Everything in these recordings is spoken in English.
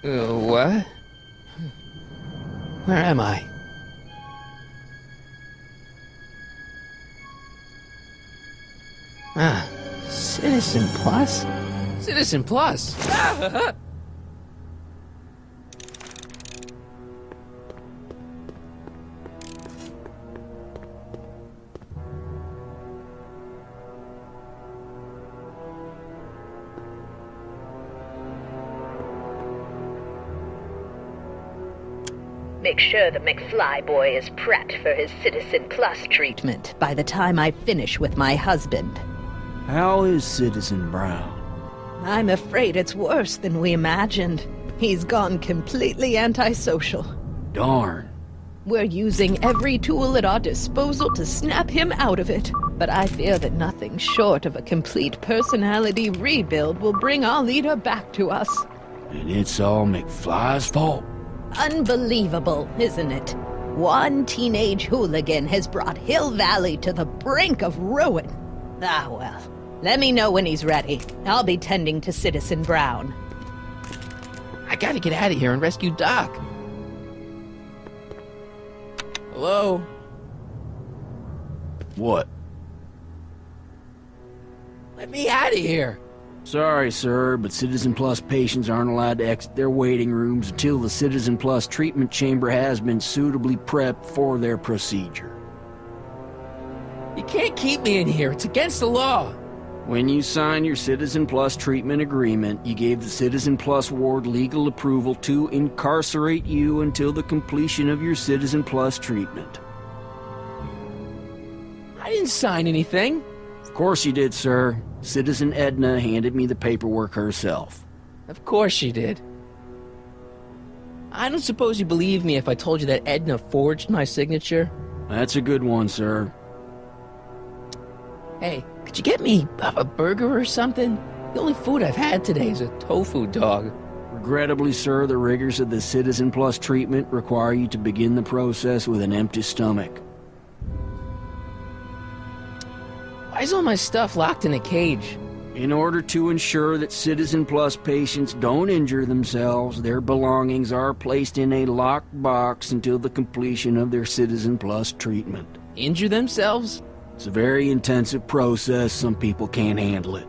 What? Where am I? Ah, Citizen Plus? Citizen Plus! Ah! Make sure the McFly boy is prepped for his Citizen Plus treatment by the time I finish with my husband. How is Citizen Brown? I'm afraid it's worse than we imagined. He's gone completely antisocial. Darn. We're using every tool at our disposal to snap him out of it. But I fear that nothing short of a complete personality rebuild will bring our leader back to us. And it's all McFly's fault? Unbelievable, isn't it? One teenage hooligan has brought Hill Valley to the brink of ruin. Ah, well. Let me know when he's ready. I'll be tending to Citizen Brown. I gotta get out of here and rescue Doc. Hello? What? Let me out of here! Sorry, sir, but Citizen Plus patients aren't allowed to exit their waiting rooms until the Citizen Plus treatment chamber has been suitably prepped for their procedure. You can't keep me in here. It's against the law. When you signed your Citizen Plus treatment agreement, you gave the Citizen Plus ward legal approval to incarcerate you until the completion of your Citizen Plus treatment. I didn't sign anything. Of course you did, sir. Citizen Edna handed me the paperwork herself. Of course she did. I don't suppose you believe me if I told you that Edna forged my signature? That's a good one, sir. Hey, could you get me a burger or something? The only food I've had today is a tofu dog. Regrettably, sir, the rigors of the Citizen Plus treatment require you to begin the process with an empty stomach. Why is all my stuff locked in a cage? In order to ensure that Citizen Plus patients don't injure themselves, their belongings are placed in a locked box until the completion of their Citizen Plus treatment. Injure themselves? It's a very intensive process. Some people can't handle it.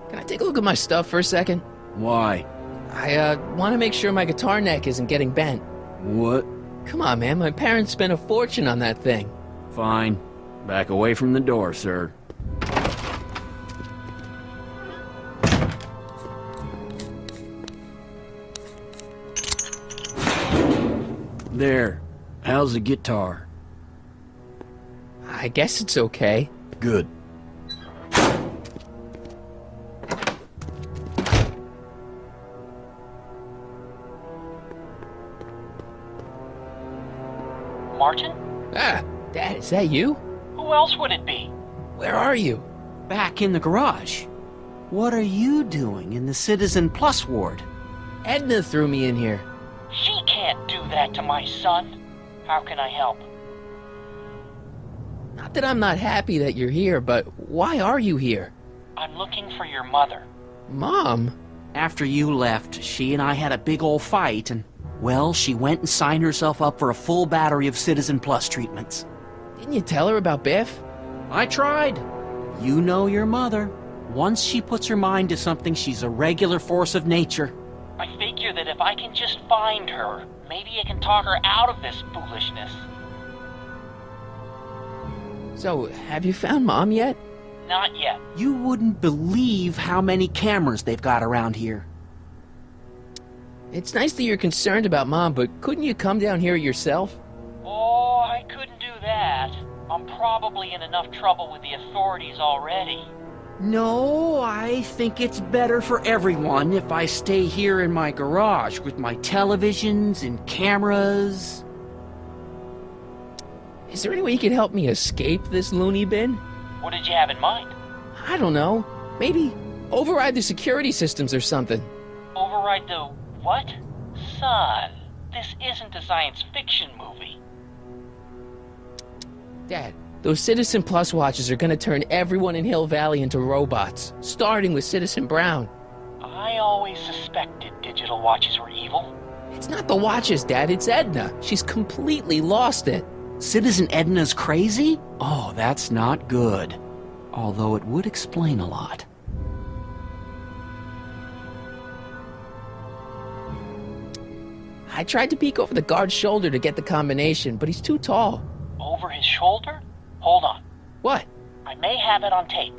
Can I take a look at my stuff for a second? Why? I want to make sure my guitar neck isn't getting bent. What? Come on, man. My parents spent a fortune on that thing. Fine. Back away from the door, sir. There. How's the guitar? I guess it's okay. Good. Martin? Ah, Dad, is that you? Who else would it be? Where are you? Back in the garage. What are you doing in the Citizen Plus ward? Edna threw me in here. She can't do that to my son. How can I help? Not that I'm not happy that you're here, but why are you here? I'm looking for your mother. Mom? After you left, she and I had a big old fight, and, well, she went and signed herself up for a full battery of Citizen Plus treatments. Didn't you tell her about Biff? I tried. You know your mother. Once she puts her mind to something, she's a regular force of nature. I figure that if I can just find her, maybe I can talk her out of this foolishness. So, have you found Mom yet? Not yet. You wouldn't believe how many cameras they've got around here. It's nice that you're concerned about Mom, but couldn't you come down here yourself? Oh, I couldn't do that. I'm probably in enough trouble with the authorities already. No, I think it's better for everyone if I stay here in my garage with my televisions and cameras. Is there any way you could help me escape this loony bin? What did you have in mind? I don't know. Maybe override the security systems or something. Override the what? Son, this isn't a science fiction movie. Dad, those Citizen Plus watches are gonna turn everyone in Hill Valley into robots, starting with Citizen Brown. I always always suspected digital watches were evil. It's not the watches, Dad, it's Edna. She's completely lost it. Citizen Edna's crazy? Oh, that's not good. Although it would explain a lot. I tried to peek over the guard's shoulder to get the combination, but he's too tall. Over his shoulder? Hold on. What? I may have it on tape.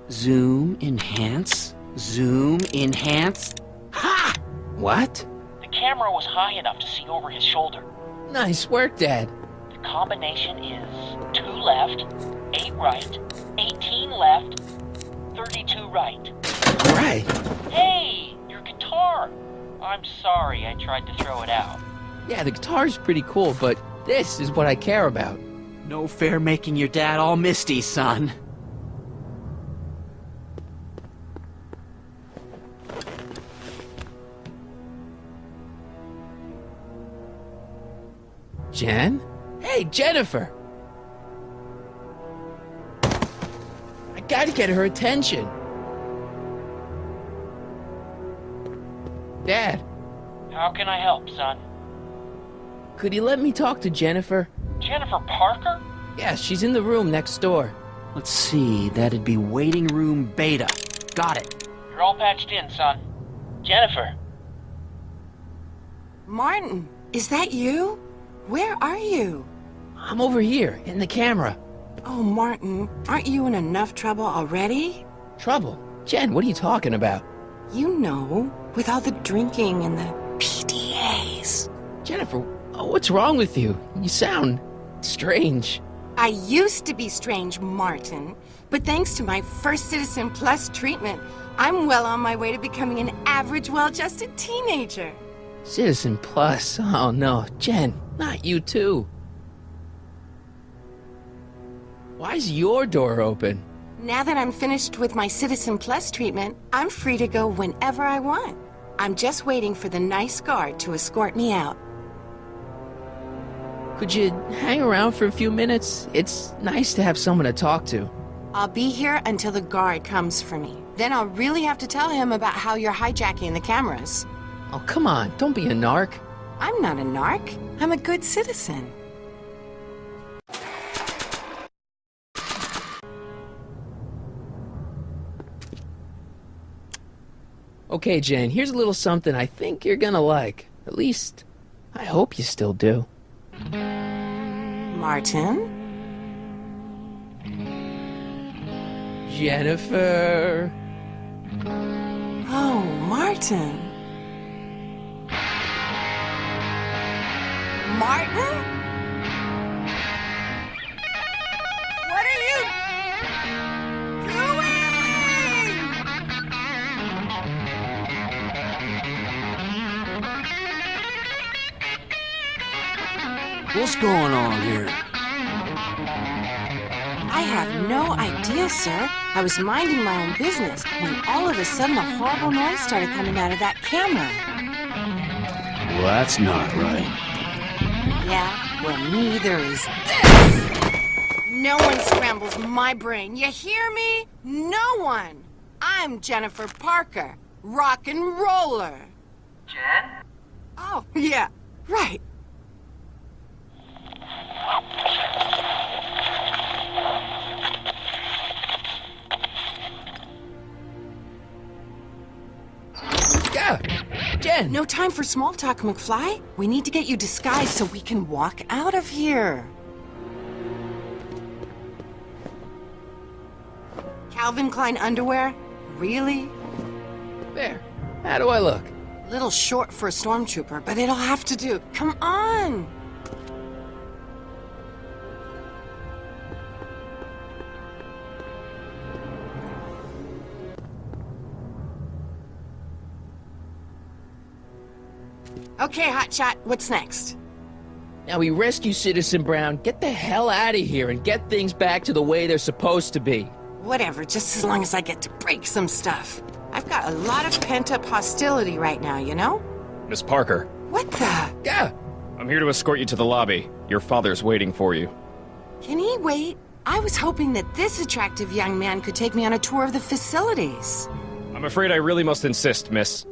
Zoom, enhance, zoom, enhance. Ha! What? The camera was high enough to see over his shoulder. Nice work, Dad. The combination is 2 left, 8 right, 18 left, 32 right. All right. Hey, your guitar! I'm sorry I tried to throw it out. Yeah, the guitar's pretty cool, but this is what I care about. No fair making your dad all misty, son. Jen? Hey, Jennifer! I gotta get her attention. Dad, How can I help, son? could you let me talk to Jennifer? Jennifer Parker? Yeah, she's in the room next door. Let's see, that'd be waiting room beta. Got it. You're all patched in, son. Jennifer. Martin, is that you? Where are you? I'm over here, in the camera. Oh, Martin, aren't you in enough trouble already? Trouble? Jen, what are you talking about? You know, with all the drinking and the PDAs. Jennifer, what's wrong with you? You sound strange. I used to be strange, Martin, but thanks to my first Citizen Plus treatment, I'm well on my way to becoming an average, well-adjusted teenager. Citizen Plus? Oh no, Jen, not you too. Why's your door open? Now that I'm finished with my Citizen Plus treatment, I'm free to go whenever I want. I'm just waiting for the nice guard to escort me out. Could you hang around for a few minutes? It's nice to have someone to talk to. I'll be here until the guard comes for me. Then I'll really have to tell him about how you're hijacking the cameras. Oh, come on, don't be a narc. I'm not a narc. I'm a good citizen. Okay, Jen, here's a little something I think you're gonna like. At least, I hope you still do. Martin? Jennifer. Oh, Martin. Martin? What are you doing? What's going on here? I have no idea, sir. I was minding my own business when all of a sudden a horrible noise started coming out of that camera. Well, that's not right. Yeah, well, neither is this. No one scrambles my brain. You hear me? No one. I'm Jennifer Parker, rock and roller. Jen? Oh, yeah, right. Yeah, Jen. No time for small talk, McFly. We need to get you disguised so we can walk out of here. Calvin Klein underwear? Really? There. How do I look? Little short for a stormtrooper, but it'll have to do. Come on! Okay, Hotshot, what's next? Now we rescue Citizen Brown, get the hell out of here, and get things back to the way they're supposed to be. Whatever, just as long as I get to break some stuff. I've got a lot of pent-up hostility right now, you know? Miss Parker, What the? Yeah. I'm here to escort you to the lobby. Your father's waiting for you. Can he wait? I was hoping that this attractive young man could take me on a tour of the facilities. I'm afraid I really must insist, miss.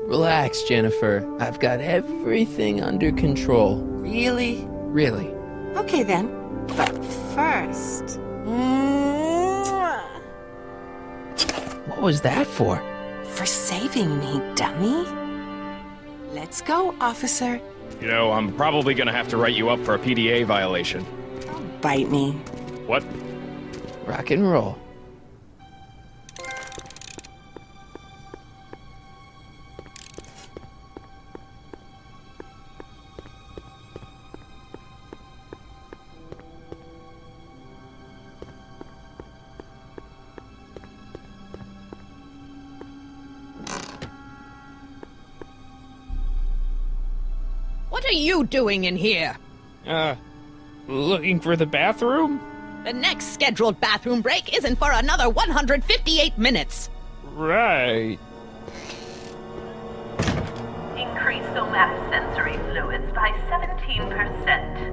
Relax, Jennifer. I've got everything under control. Really? Really. Okay then. But first... Mwah. What was that for? For saving me, dummy. Let's go, officer. You know, I'm probably gonna have to write you up for a PDA violation. Bite me. What? Rock and roll. What are you doing in here? Looking for the bathroom? The next scheduled bathroom break isn't for another 158 minutes. Right. Increase somatosensory fluids by 17%.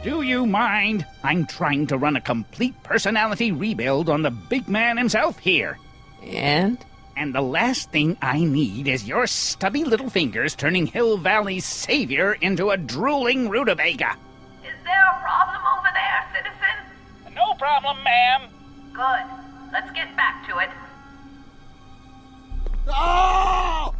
Do you mind? I'm trying to run a complete personality rebuild on the big man himself here. And? And the last thing I need is your stubby little fingers turning Hill Valley's savior into a drooling rutabaga. Is there a problem over there, citizen? No problem, ma'am. Good. Let's get back to it. Oh!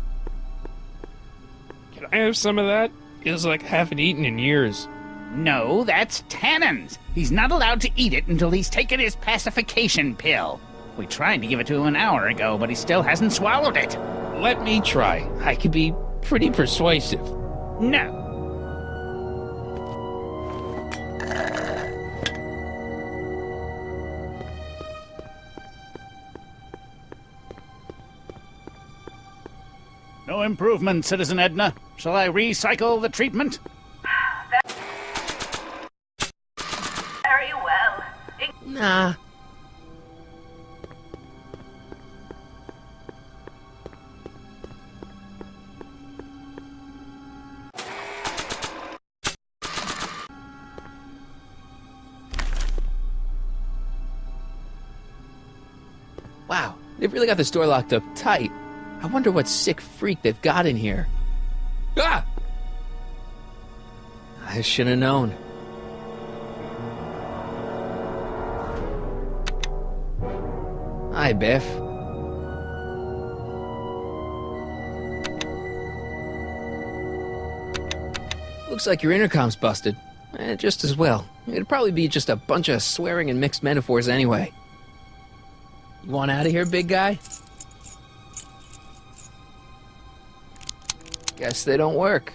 Can I have some of that? Feels like I haven't eaten in years. No, that's Tannen's. He's not allowed to eat it until he's taken his pacification pill. We tried to give it to him an hour ago, but he still hasn't swallowed it. Let me try. I could be pretty persuasive. No. No improvement, Citizen Edna. Shall I recycle the treatment? Very well. Nah. Wow, they've really got the store locked up tight. I wonder what sick freak they've got in here. Ah! I should have known. Hi, Biff. Looks like your intercom's busted. Just as well. It'd probably be just a bunch of swearing and mixed metaphors anyway. You want out of here, big guy? Guess they don't work.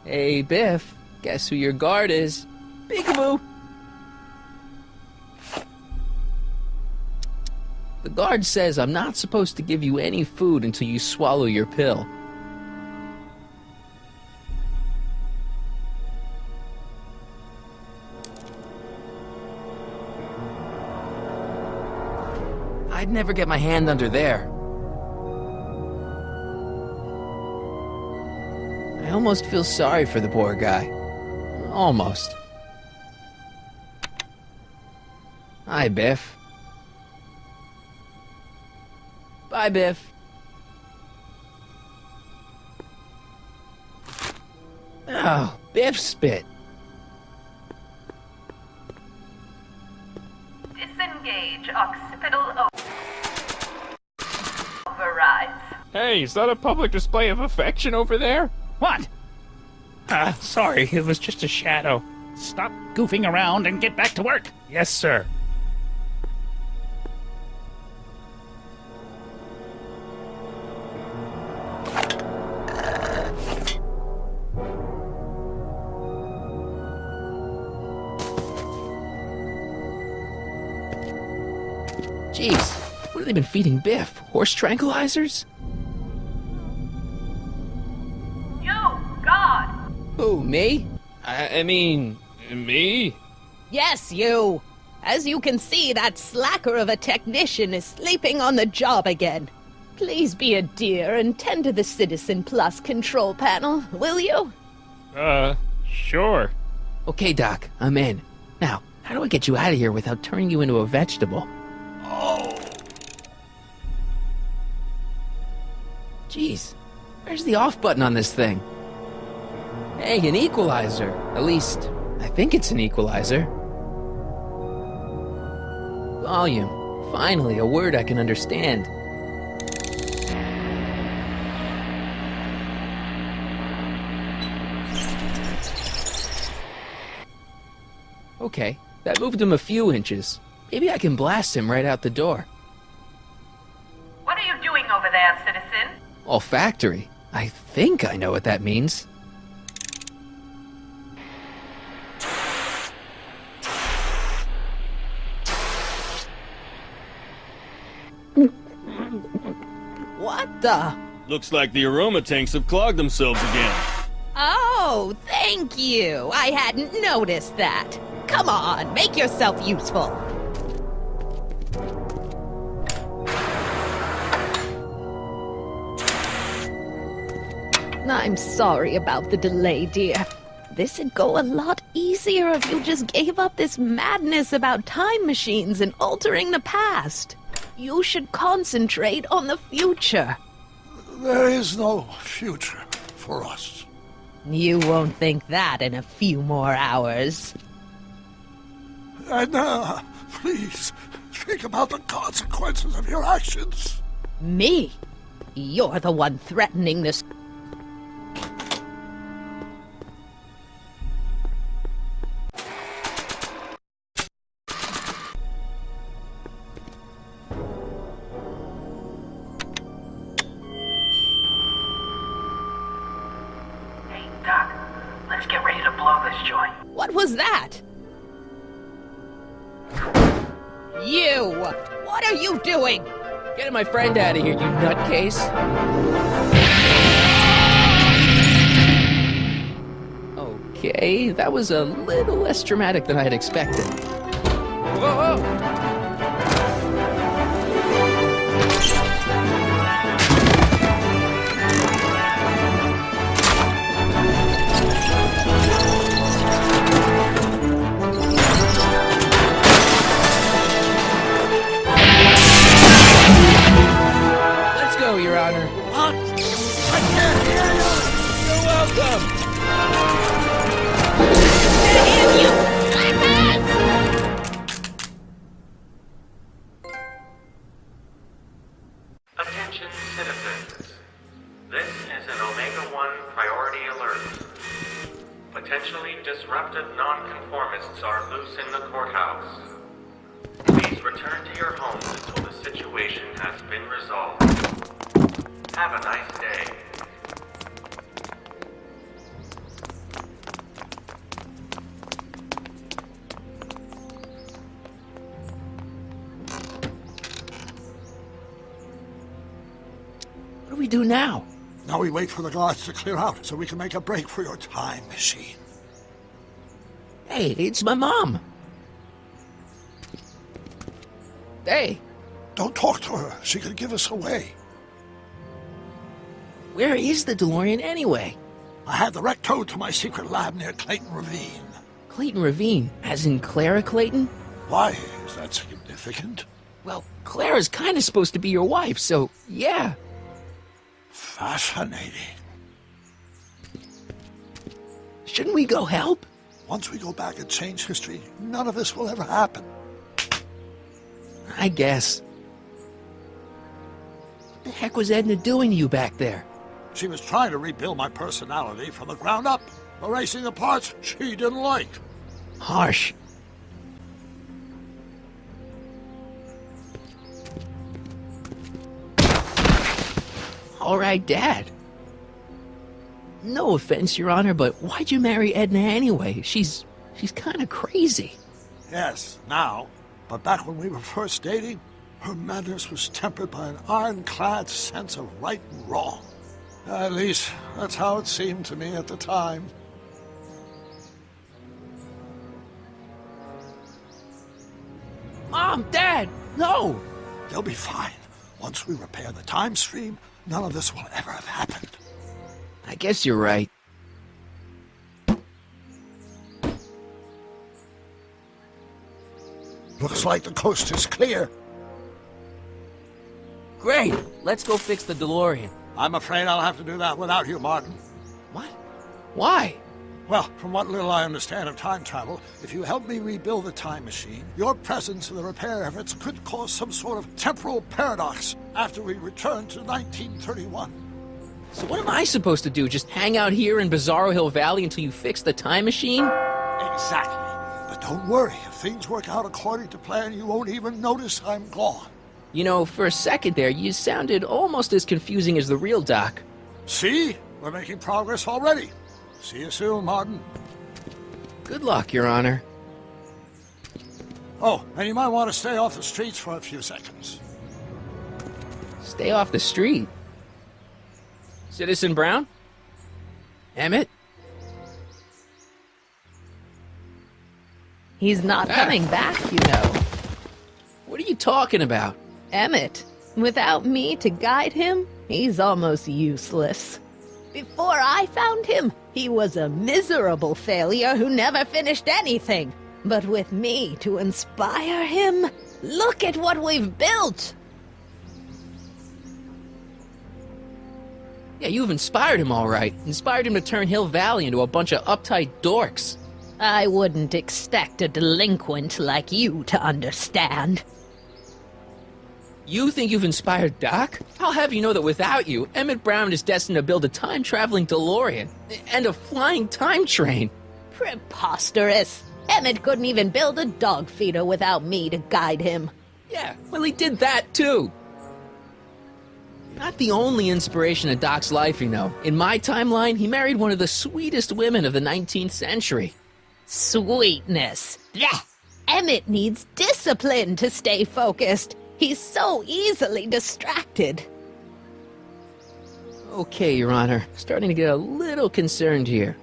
Hey, Biff. Guess who your guard is? Peekaboo! The guard says I'm not supposed to give you any food until you swallow your pill. I'd never get my hand under there. I almost feel sorry for the poor guy. Almost. Hi, Biff. Bye, Biff. Oh, Biff spit. Disengage occipital overrides. Hey, is that a public display of affection over there? What? Sorry, it was just a shadow. Stop goofing around and get back to work. Yes, sir. Jeez, what have they been feeding Biff? Horse tranquilizers? You, God! Who, me? I mean, me? Yes, you. As you can see, that slacker of a technician is sleeping on the job again. Please be a dear and tend to the Citizen Plus control panel, will you? Sure. Okay, Doc, I'm in. Now, how do I get you out of here without turning you into a vegetable? Oh! Jeez, where's the off button on this thing? Hey, an equalizer. At least, I think it's an equalizer. Volume. Finally, a word I can understand. Okay, that moved him a few inches. Maybe I can blast him right out the door. What are you doing over there, citizen? Olfactory. I think I know what that means. What the? Looks like the aroma tanks have clogged themselves again. Oh, thank you. I hadn't noticed that. Come on, make yourself useful. I'm sorry about the delay, dear. This'd go a lot easier if you just gave up this madness about time machines and altering the past. You should concentrate on the future. There is no future for us. You won't think that in a few more hours. Edna, please, think about the consequences of your actions. Me? You're the one threatening this. Hey, Doc, let's get ready to blow this joint. What was that? You! What are you doing? Getting my friend out of here, you nutcase. Okay, that was a little less dramatic than I had expected. Whoa! Let's go, Your Honor. What? I can't hear you! You're welcome. Attention citizens. This is an Omega-1 priority alert. Potentially disruptive nonconformists are loose in the courthouse. Please return to your homes until the situation has been resolved. Have a nice day. What do we do now? Now we wait for the guards to clear out so we can make a break for your time machine. Hey, it's my mom. Hey, Don't talk to her. She could give us away. where is the DeLorean anyway? I had the wreck towed to my secret lab near Clayton Ravine. Clayton Ravine, as in Clara Clayton? Why is that significant? Well, Clara's kind of supposed to be your wife, so yeah. Fascinating. Shouldn't we go help? Once we go back and change history, none of this will ever happen. I guess. What the heck was Edna doing to you back there? She was trying to rebuild my personality from the ground up, erasing the parts she didn't like. Harsh. All right, Dad. No offense, Your Honor, but why'd you marry Edna anyway? She's kind of crazy. Yes, now. But back when we were first dating, her madness was tempered by an ironclad sense of right and wrong. At least, that's how it seemed to me at the time. Mom, Dad, no! They'll be fine. Once we repair the time stream, none of this will ever have happened. I guess you're right. Looks like the coast is clear. Great! Let's go fix the DeLorean. I'm afraid I'll have to do that without you, Martin. What? Why? Well, from what little I understand of time travel, if you help me rebuild the time machine, your presence in the repair efforts could cause some sort of temporal paradox after we return to 1931. So what am I supposed to do? Just hang out here in Bizarro Hill Valley until you fix the time machine? Exactly. But don't worry, if things work out according to plan, you won't even notice I'm gone. You know, for a second there, you sounded almost as confusing as the real Doc. See? We're making progress already. See you soon, Martin. Good luck, Your Honor. Oh, and you might want to stay off the streets for a few seconds. Stay off the street? Citizen Brown? Emmett? He's not coming back, you know. What are you talking about? Emmett, without me to guide him, he's almost useless. Before I found him, he was a miserable failure who never finished anything. But with me to inspire him, look at what we've built! Yeah, you've inspired him all right. Inspired him to turn Hill Valley into a bunch of uptight dorks. I wouldn't expect a delinquent like you to understand. You think you've inspired Doc? I'll have you know that without you, Emmett Brown is destined to build a time-traveling DeLorean and a flying time train. Preposterous! Emmett couldn't even build a dog feeder without me to guide him. Yeah, well, he did that too. You're not the only inspiration of Doc's life, you know. In my timeline, he married one of the sweetest women of the 19th century. Sweetness. Blech. Emmett needs discipline to stay focused. He's so easily distracted. Okay, Your Honor. Starting to get a little concerned here.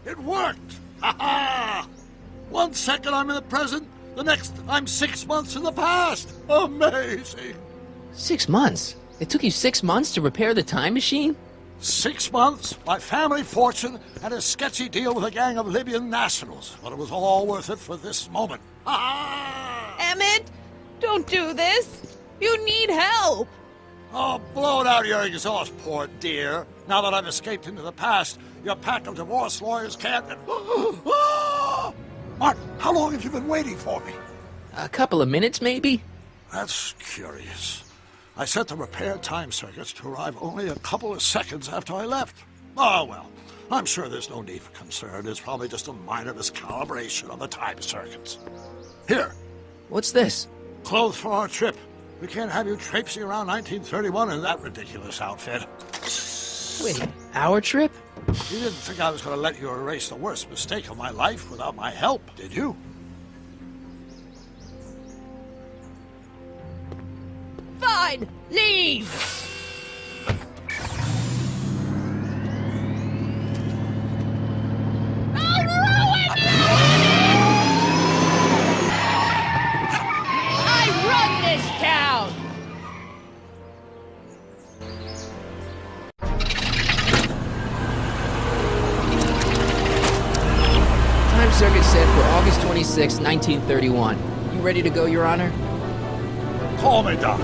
It worked! Ha-ha! 1 second I'm in the present, the next I'm 6 months in the past. Amazing! 6 months? It took you 6 months to repair the time machine? 6 months, my family fortune, and a sketchy deal with a gang of Libyan nationals. But it was all worth it for this moment. Ha-ha! Emmett, don't do this. You need help. Oh, blow it out your exhaust, poor dear. Now that I've escaped into the past, your pack of divorce lawyers can't... Martin, how long have you been waiting for me? A couple of minutes, maybe? That's curious. I set the repair time circuits to arrive only a couple of seconds after I left. Oh, well, I'm sure there's no need for concern. It's probably just a minor miscalibration of the time circuits. Here. What's this? Clothes for our trip. We can't have you traipsing around 1931 in that ridiculous outfit. Wait, our trip? You didn't think I was going to let you erase the worst mistake of my life without my help, did you? Fine, leave! I'll ruin you! I run this town! Time circuit set for August 26, 1931. You ready to go, Your Honor? Call me, Doc.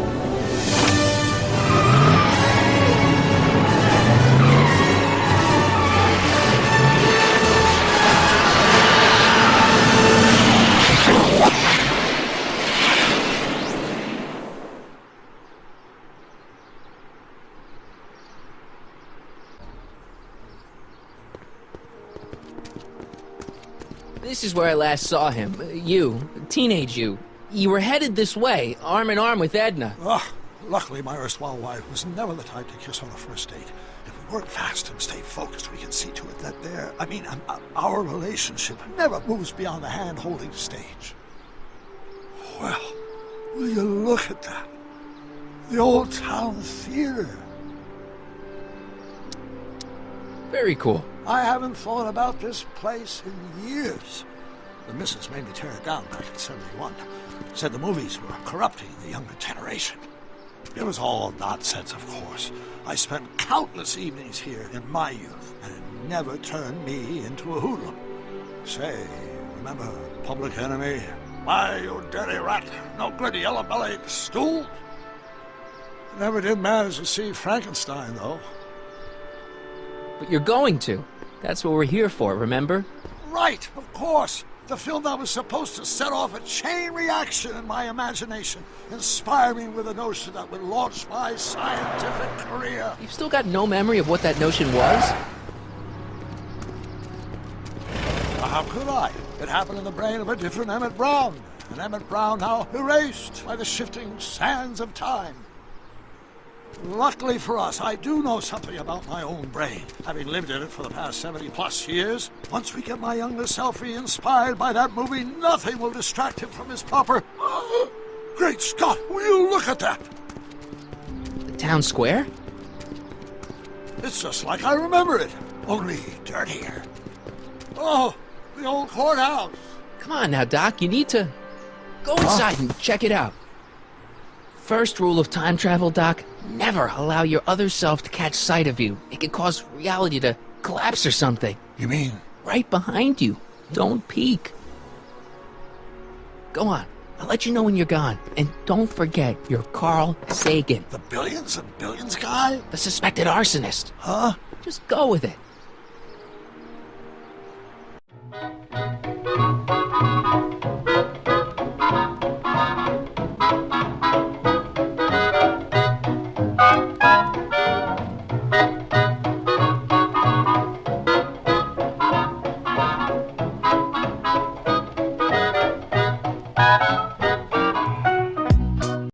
This is where I last saw him. You, teenage you. You were headed this way, arm in arm with Edna. Luckily, my erstwhile wife was never the type to kiss on a first date. If we work fast and stay focused, we can see to it that our relationship never moves beyond the hand-holding stage. Well, will you look at that? The Old Town Theater. Very cool. I haven't thought about this place in years. The missus made me tear it down back in '71. Said the movies were corrupting the younger generation. It was all nonsense, of course. I spent countless evenings here in my youth, and it never turned me into a hoodlum. Say, remember Public Enemy? Why, you dirty rat, no good yellow-bellied stool? Never did manage to see Frankenstein, though. But you're going to. That's what we're here for, remember? Right, of course. The film that was supposed to set off a chain reaction in my imagination, inspire me with a notion that would launch my scientific career. You've still got no memory of what that notion was? How could I? It happened in the brain of a different Emmett Brown. An Emmett Brown now erased by the shifting sands of time. Luckily for us, I do know something about my own brain, having lived in it for the past 70-plus years. Once we get my younger self inspired by that movie, nothing will distract him from his proper... Great Scott, will you look at that? The town square? It's just like I remember it, only dirtier. Oh, the old courthouse. Come on now, Doc, you need to... Go inside and check it out. First rule of time travel, Doc, never allow your other self to catch sight of you. It could cause reality to collapse or something. You mean? Right behind you. Don't peek. Go on. I'll let you know when you're gone. And don't forget, you're Carl Sagan. The billions and billions guy? The suspected arsonist. Huh? Just go with it.